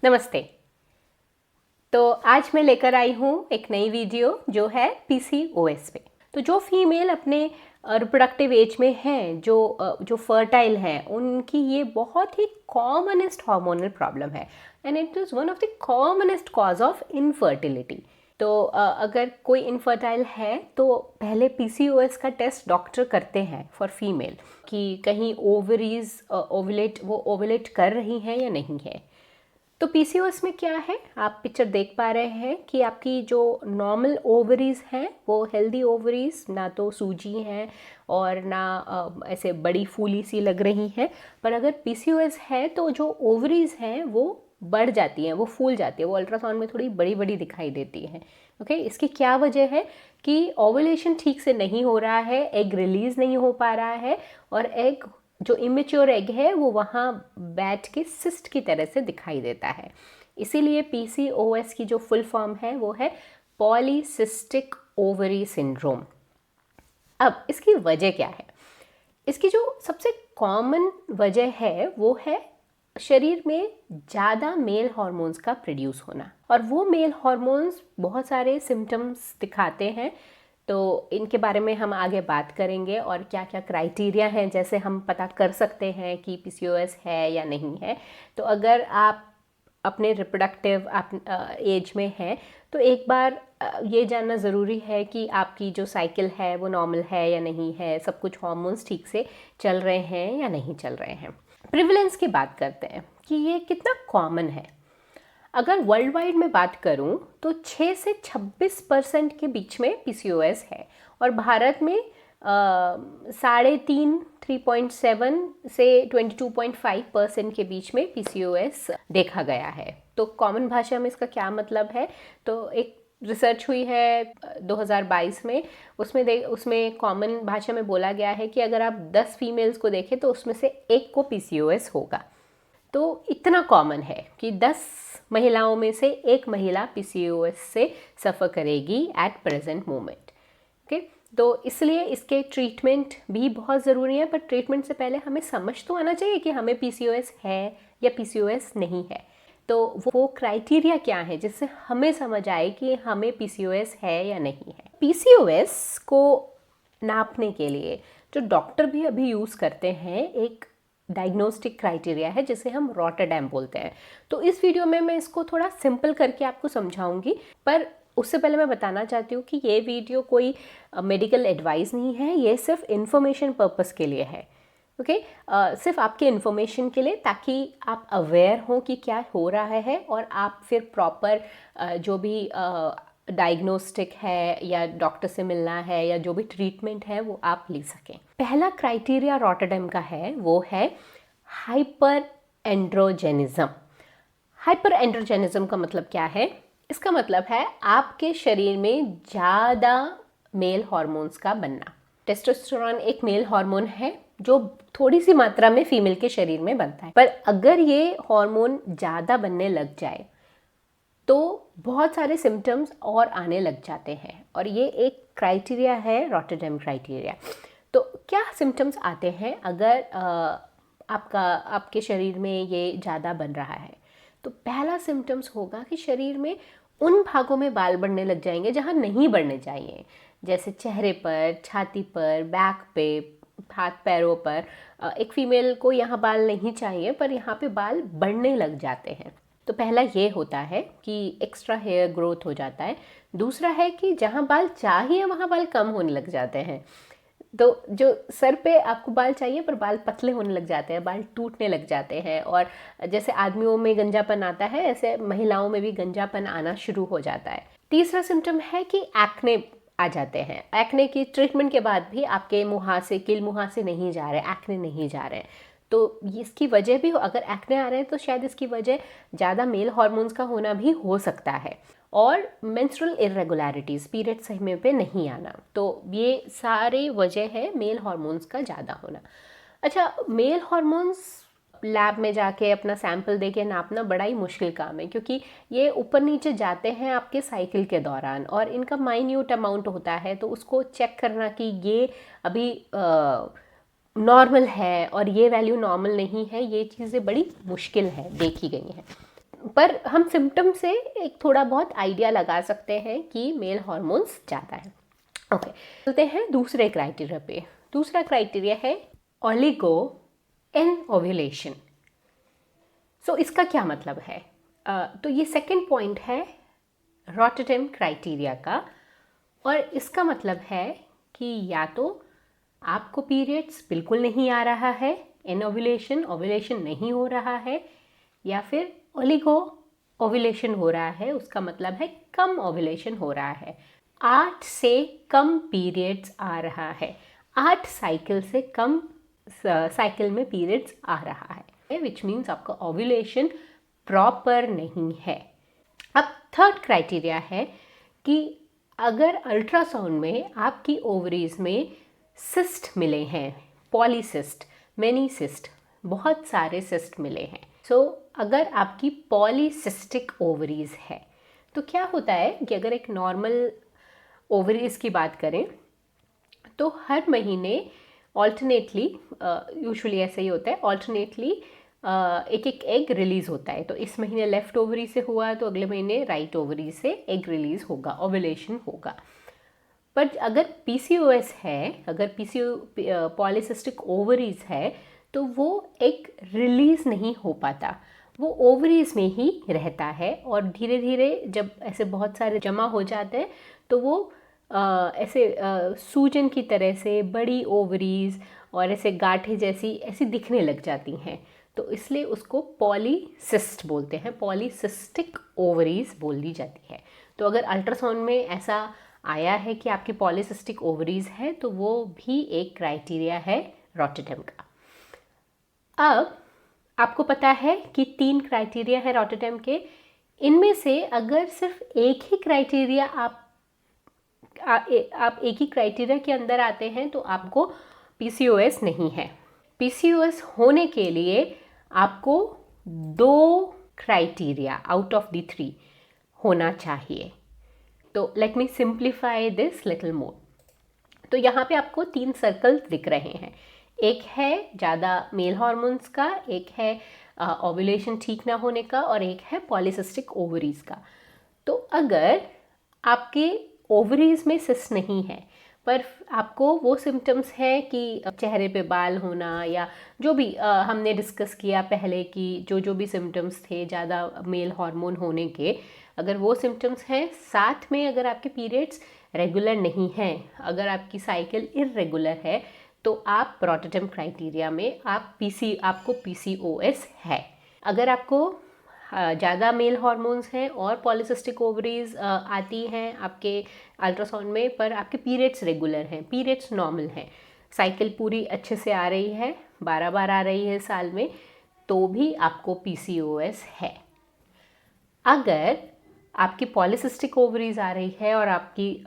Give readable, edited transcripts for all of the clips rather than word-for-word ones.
नमस्ते। तो आज मैं लेकर आई हूँ एक नई वीडियो जो है पीसीओएस पे। तो जो फीमेल अपने रिप्रोडक्टिव एज में हैं, जो फर्टाइल हैं, उनकी ये बहुत ही कॉमनेस्ट हार्मोनल प्रॉब्लम है and it is one of the commonest cause of infertility. तो अगर कोई इनफर्टाइल है तो पहले पीसीओएस का टेस्ट डॉक्टर करते हैं फॉर फीमेल कि कहीं ओवरीज ओवुलेट कर रही हैं या नहीं है। तो पीसीओएस में क्या है, आप पिक्चर देख पा रहे हैं कि आपकी जो नॉर्मल ओवरीज हैं वो हेल्दी ओवरीज, ना तो सूजी हैं और ना ऐसे बड़ी फूली सी लग रही हैं। पर अगर पीसीओएस है तो जो ओवरीज हैं वो बढ़ जाती हैं, वो फूल जाती है, वो अल्ट्रासाउंड में थोड़ी बड़ी बड़ी दिखाई देती हैं। ओके, इसकी क्या वजह है कि ओवुलेशन ठीक से नहीं हो रहा है, एग रिलीज नहीं हो पा रहा है और एग जो इमेच्योर एग है वो वहाँ बैठ के सिस्ट की तरह से दिखाई देता है। इसीलिए पीसीओएस की जो फुल फॉर्म है वो है पॉलीसिस्टिक ओवरी सिंड्रोम। अब इसकी वजह क्या है? इसकी जो सबसे कॉमन वजह है वो है शरीर में ज़्यादा मेल हार्मोन्स का प्रोड्यूस होना, और वो मेल हार्मोन्स बहुत सारे सिम्टम्स दिखाते हैं। तो इनके बारे में हम आगे बात करेंगे और क्या क्या क्राइटेरिया हैं जैसे हम पता कर सकते हैं कि पीसीओएस है या नहीं है। तो अगर आप अपने रिप्रोडक्टिव एज में हैं तो एक बार ये जानना ज़रूरी है कि आपकी जो साइकिल है वो नॉर्मल है या नहीं है, सब कुछ हार्मोन्स ठीक से चल रहे हैं या नहीं चल रहे हैं। प्रिवलेंस की बात करते हैं कि ये कितना कॉमन है। अगर वर्ल्ड वाइड में बात करूं तो 6 से 26% के बीच में पीसीओएस है और भारत में 3.7 से 22.5% के बीच में पीसीओएस देखा गया है। तो कॉमन भाषा में इसका क्या मतलब है? तो एक रिसर्च हुई है 2022 में, उसमें कॉमन भाषा में बोला गया है कि अगर आप 10 फीमेल्स को देखें तो उसमें से एक को पीसीओएस होगा। तो इतना कॉमन है कि 10 महिलाओं में से एक महिला पीसीओएस से सफ़र करेगी एट प्रेजेंट मोमेंट। ओके, तो इसलिए इसके ट्रीटमेंट भी बहुत ज़रूरी है। पर ट्रीटमेंट से पहले हमें समझ तो आना चाहिए कि हमें पीसीओएस है या पीसीओएस नहीं है। तो वो क्राइटेरिया क्या है जिससे हमें समझ आए कि हमें पीसीओएस है या नहीं है। पीसीओएस को नापने के लिए जो डॉक्टर भी अभी यूज़ करते हैं एक डायग्नोस्टिक क्राइटेरिया है जिसे हम रॉटरडैम बोलते हैं। तो इस वीडियो में मैं इसको थोड़ा सिंपल करके आपको समझाऊंगी, पर उससे पहले मैं बताना चाहती हूँ कि ये वीडियो कोई मेडिकल एडवाइस नहीं है, ये सिर्फ इन्फॉर्मेशन पर्पस के लिए है। ओके, सिर्फ आपके इन्फॉर्मेशन के लिए, ताकि आप अवेयर हों कि क्या हो रहा है और आप फिर प्रॉपर जो भी डायग्नोस्टिक है या डॉक्टर से मिलना है या जो भी ट्रीटमेंट है वो आप ले सकें। पहला क्राइटेरिया रॉटरडैम का है वो है हाइपर एंड्रोजेनिज्म। हाइपर एंड्रोजेनिज्म का मतलब क्या है? इसका मतलब है आपके शरीर में ज़्यादा मेल हार्मोन्स का बनना। टेस्टोस्टेरोन एक मेल हार्मोन है जो थोड़ी सी मात्रा में फीमेल के शरीर में बनता है, पर अगर ये हार्मोन ज़्यादा बनने लग जाए तो बहुत सारे सिम्टम्स और आने लग जाते हैं, और ये एक क्राइटेरिया है रॉटरडैम क्राइटेरिया। तो क्या सिम्टम्स आते हैं अगर आपके शरीर में ये ज़्यादा बन रहा है? तो पहला सिम्टम्स होगा कि शरीर में उन भागों में बाल बढ़ने लग जाएंगे जहाँ नहीं बढ़ने चाहिए, जैसे चेहरे पर, छाती पर, बैक पे, हाथ पैरों पर। एक फीमेल को यहाँ बाल नहीं चाहिए पर यहाँ पे बाल बढ़ने लग जाते हैं। तो पहला ये होता है कि एक्स्ट्रा हेयर ग्रोथ हो जाता है। दूसरा है कि जहाँ बाल चाहिए वहाँ बाल कम होने लग जाते हैं। तो जो सर पे आपको बाल चाहिए पर बाल पतले होने लग जाते हैं, बाल टूटने लग जाते हैं, और जैसे आदमियों में गंजापन आता है ऐसे महिलाओं में भी गंजापन आना शुरू हो जाता है। तीसरा सिम्टम है कि एक्ने आ जाते हैं। एक्ने की ट्रीटमेंट के बाद भी आपके मुहासे, किल मुहासे नहीं जा रहे, एक्ने नहीं जा रहे, तो इसकी वजह भी, अगर एक्ने आ रहे हैं तो शायद इसकी वजह ज़्यादा मेल हार्मोन्स का होना भी हो सकता है। और मेंस्ट्रुअल इरेगुलरिटीज़, पीरियड समय पे नहीं आना, तो ये सारे वजह है मेल हार्मोन्स का ज़्यादा होना। अच्छा, मेल हार्मोन्स लैब में जाके अपना सैंपल दे के नापना बड़ा ही मुश्किल काम है, क्योंकि ये ऊपर नीचे जाते हैं आपके साइकिल के दौरान और इनका माइन्यूट अमाउंट होता है। तो उसको चेक करना कि ये अभी नॉर्मल है और ये वैल्यू नॉर्मल नहीं है, ये चीज़ें बड़ी मुश्किल है, देखी गई हैं। पर हम सिम्टम से एक थोड़ा बहुत आइडिया लगा सकते हैं कि मेल हॉर्मोन्स ज़्यादा है। ओके, चलते हैं दूसरे क्राइटेरिया पे। दूसरा क्राइटेरिया है ओलिगो इन ओव्यूलेशन। सो इसका क्या मतलब है? तो ये सेकंड पॉइंट है रॉटरडैम क्राइटेरिया का, और इसका मतलब है कि या तो आपको पीरियड्स बिल्कुल नहीं आ रहा है, इन ओव्यूलेशन नहीं हो रहा है, या फिर ओलिगो ओव्यूलेशन हो रहा है। उसका मतलब है कम ओव्यूलेशन हो रहा है, 8 से कम पीरियड्स आ रहा है, 8 साइकिल से कम साइकिल में पीरियड्स आ रहा है, विच मीन्स आपका ओव्यूलेशन प्रॉपर नहीं है। अब थर्ड क्राइटेरिया है कि अगर अल्ट्रासाउंड में आपकी ओवरीज में सिस्ट मिले हैं, पॉलीसिस्ट, मेनी सिस्ट, बहुत सारे सिस्ट मिले हैं। सो अगर आपकी पॉलीसिस्टिक ओवरीज है तो क्या होता है कि अगर एक नॉर्मल ओवरीज की बात करें तो हर महीने ऑल्टरनेटली, यूजुअली ऐसा ही होता है, ऑल्टरनेटली एक एक एग रिलीज़ होता है। तो इस महीने लेफ्ट ओवरी से हुआ तो अगले महीने राइट ओवरी से एग रिलीज़ होगा, ओव्यूलेशन होगा। पर अगर पीसीओएस है, अगर पॉलीसिस्टिक ओवरीज है, तो वो एग रिलीज़ नहीं हो पाता, वो ओवरीज में ही रहता है, और धीरे धीरे जब ऐसे बहुत सारे जमा हो जाते हैं तो वो ऐसे सूजन की तरह से बड़ी ओवरीज और ऐसे गांठें जैसी ऐसी दिखने लग जाती हैं। तो इसलिए उसको पॉलीसिस्ट बोलते हैं, पॉलीसिस्टिक ओवरीज बोल दी जाती है। तो अगर अल्ट्रासाउंड में ऐसा आया है कि आपकी पॉलीसिस्टिक ओवरीज है तो वो भी एक क्राइटेरिया है रॉटरडैम का। अब आपको पता है कि 3 क्राइटेरिया है रॉटरडैम के। इनमें से अगर सिर्फ एक ही क्राइटेरिया आप एक ही क्राइटेरिया के अंदर आते हैं तो आपको पीसीओएस नहीं है। पीसीओएस होने के लिए आपको 2 क्राइटेरिया आउट ऑफ द 3 होना चाहिए। तो let me simplify this little more. तो यहाँ पे आपको 3 सर्कल दिख रहे हैं। एक है ज़्यादा मेल हॉर्मोन्स का, एक है ओव्यूलेशन ठीक ना होने का, और एक है पॉलीसिस्टिक ओवरीज का। तो अगर आपके ओवरीज में सिस्ट नहीं है पर आपको वो सिम्टम्स हैं कि चेहरे पे बाल होना, या जो भी हमने डिस्कस किया पहले कि जो भी सिम्टम्स थे ज़्यादा मेल हार्मोन होने के, अगर वो सिम्टम्स हैं, साथ में अगर आपके पीरियड्स रेगुलर नहीं हैं, अगर आपकी साइकिल इर्रेगुलर है, तो आप रॉटरडैम क्राइटेरिया में आपको पीसीओएस है। अगर आपको ज़्यादा मेल हॉर्मोन्स हैं और पॉलीसिस्टिक ओवरीज आती हैं आपके अल्ट्रासाउंड में, पर आपके पीरियड्स रेगुलर हैं, पीरियड्स नॉर्मल हैं, साइकिल पूरी अच्छे से आ रही है, 12 बार आ रही है साल में, तो भी आपको पीसीओएस है। अगर आपकी पॉलीसिस्टिक ओवरीज आ रही है और आपकी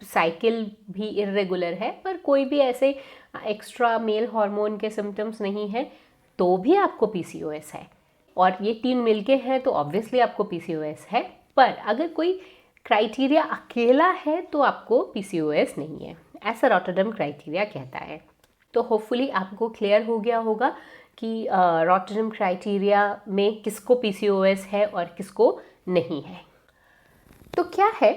साइकिल भी इर्रेगुलर है पर कोई भी ऐसे एक्स्ट्रा मेल हार्मोन के सिम्टम्स नहीं है, तो भी आपको पीसीओएस है। और ये 3 मिलके हैं तो ऑब्वियसली आपको पीसीओएस है। पर अगर कोई क्राइटेरिया अकेला है तो आपको पीसीओएस नहीं है, ऐसा रॉटरडैम क्राइटेरिया कहता है। तो होपफुली आपको क्लियर हो गया होगा कि रॉटरडैम क्राइटेरिया में किसको पीसीओएस है और किसको नहीं है। तो क्या है,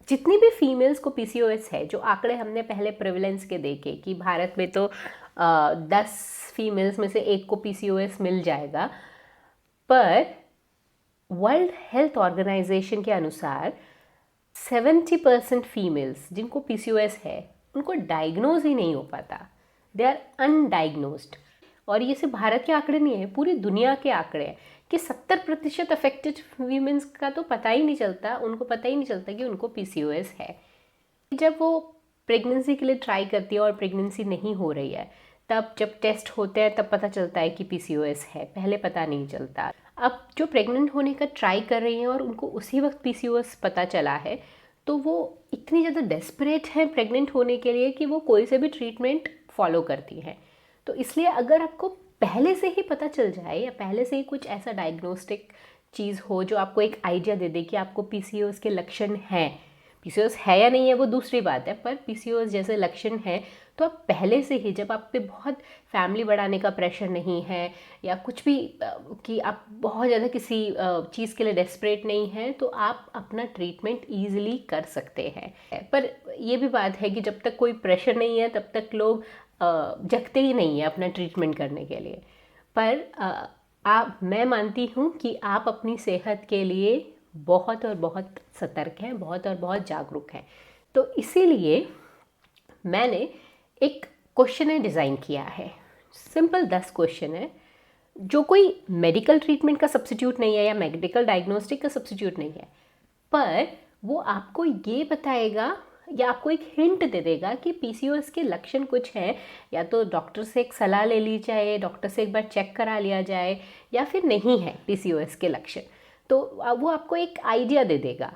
जितनी भी फीमेल्स को पीसीओएस है, जो आंकड़े हमने पहले प्रेवलेंस के देखे कि भारत में तो 10 फीमेल्स में से एक को पीसीओएस मिल जाएगा, पर वर्ल्ड हेल्थ ऑर्गेनाइजेशन के अनुसार 70% फीमेल्स जिनको पीसीओएस है उनको डायग्नोज ही नहीं हो पाता, दे आर अनडायग्नोज्ड। और ये सिर्फ भारत के आंकड़े नहीं है, पूरी दुनिया के आंकड़े हैं कि 70% अफेक्टेड वीमेंस का तो पता ही नहीं चलता, उनको पता ही नहीं चलता कि उनको पीसीओएस है। जब वो प्रेगनेंसी के लिए ट्राई करती है और प्रेगनेंसी नहीं हो रही है, तब जब टेस्ट होते हैं तब पता चलता है कि पीसीओएस है, पहले पता नहीं चलता। अब जो प्रेग्नेंट होने का ट्राई कर रही हैं और उनको उसी वक्त पीसीओएस पता चला है, तो वो इतनी ज़्यादा डेस्परेट हैं प्रेग्नेंट होने के लिए कि वो कोई से भी ट्रीटमेंट फॉलो करती हैं। तो इसलिए अगर आपको पहले से ही पता चल जाए या पहले से ही कुछ ऐसा डायग्नोस्टिक चीज़ हो जो आपको एक आइडिया दे दे कि आपको पीसीओएस के लक्षण हैं, पीसीओएस है या नहीं है वो दूसरी बात है, पर पीसीओएस जैसे लक्षण हैं, तो आप पहले से ही, जब आप पे बहुत फैमिली बढ़ाने का प्रेशर नहीं है या कुछ भी कि आप बहुत ज़्यादा किसी चीज़ के लिए डेस्परेट नहीं हैं, तो आप अपना ट्रीटमेंट ईजिली कर सकते हैं। पर ये भी बात है कि जब तक कोई प्रेशर नहीं है तब तक लोग जगते ही नहीं है अपना ट्रीटमेंट करने के लिए। पर मैं मानती हूँ कि आप अपनी सेहत के लिए बहुत और बहुत सतर्क हैं, बहुत और बहुत जागरूक हैं। तो इसीलिए मैंने एक क्वेश्चन डिज़ाइन किया है। सिंपल 10 क्वेश्चन है, जो कोई मेडिकल ट्रीटमेंट का सब्स्टिट्यूट नहीं है या मेडिकल डायग्नोस्टिक का सब्स्टिट्यूट नहीं है, पर वो आपको ये बताएगा या आपको एक हिंट दे देगा कि पीसीओएस के लक्षण कुछ हैं, या तो डॉक्टर से एक सलाह ले ली जाए, डॉक्टर से एक बार चेक करा लिया जाए, या फिर नहीं है पीसीओएस के लक्षण, तो वो आपको एक आइडिया दे देगा।